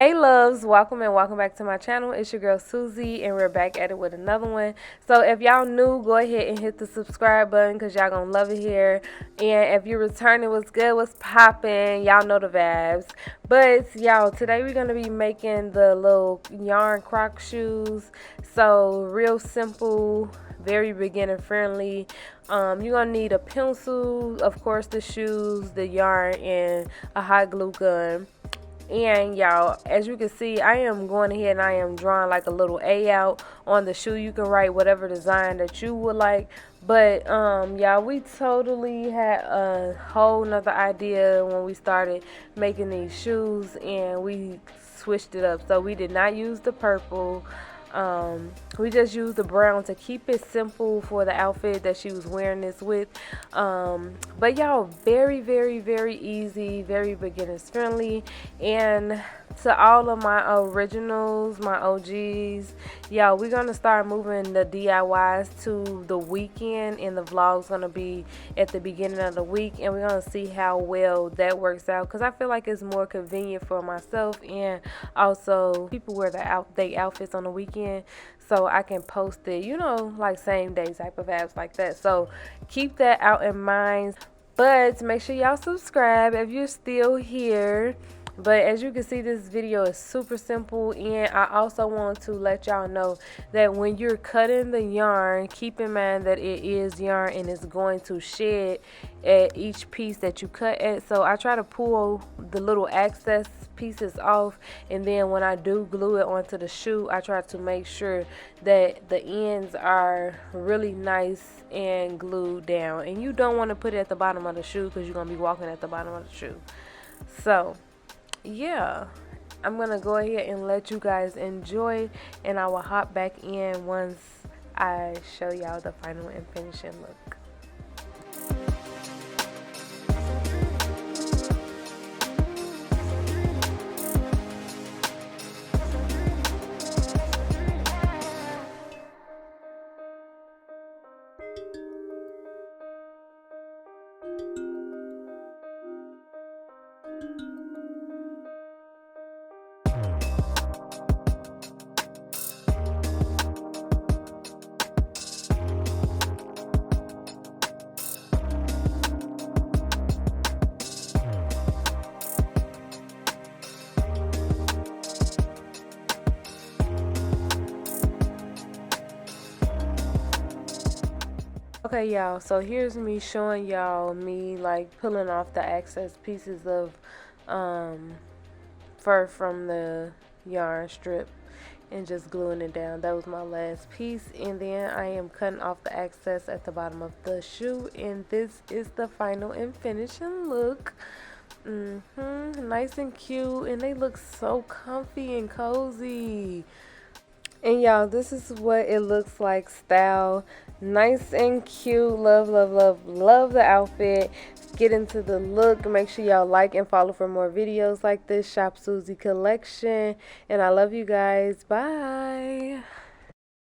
Hey loves, welcome and welcome back to my channel. It's your girl Susie and we're back at it with another one. So if y'all new, go ahead and hit the subscribe button because y'all gonna love it here. And if you're returning, what's good, what's popping, y'all know the vibes. But y'all, today we're gonna be making the little Yarn Crocs shoes. So real simple, very beginner friendly. You're gonna need a pencil, of course the shoes, the yarn, and a hot glue gun. And y'all, as you can see, I am going ahead and I am drawing like a little A out on the shoe. You can write whatever design that you would like. But y'all, we totally had a whole nother idea when we started making these shoes, and we switched it up. So we did not use the purple. We just used the brown to keep it simple for the outfit that she was wearing this with. But y'all, very, very, very easy, very beginners friendly. And to all of my originals, my OGs, y'all, we're gonna start moving the DIYs to the weekend, and the vlog's gonna be at the beginning of the week, and we're gonna see how well that works out, because I feel like it's more convenient for myself, and also people wear they outfits on the weekend, so I can post it, you know, like same day type of apps like that. So keep that out in mind. But make sure y'all subscribe if you're still here. But as you can see, this video is super simple, and I also want to let y'all know that when you're cutting the yarn, keep in mind that it is yarn and it's going to shed at each piece that you cut at. So I try to pull the little excess pieces off, and then when I do glue it onto the shoe, I try to make sure that the ends are really nice and glued down. And you don't want to put it at the bottom of the shoe because you're going to be walking at the bottom of the shoe. So yeah, I'm gonna go ahead and let you guys enjoy, and I will hop back in once I show y'all the final and finishing look. Okay, y'all, so here's me showing y'all me like pulling off the excess pieces of fur from the yarn strip and just gluing it down. That was my last piece, and then I am cutting off the excess at the bottom of the shoe, and this is the final and finishing look. Nice and cute, and they look so comfy and cozy. And y'all, this is what it looks like style. Nice and cute. Love, love, love, love the outfit. Get into the look. Make sure y'all like and follow for more videos like this. Shop Suzie collection. And I love you guys. Bye.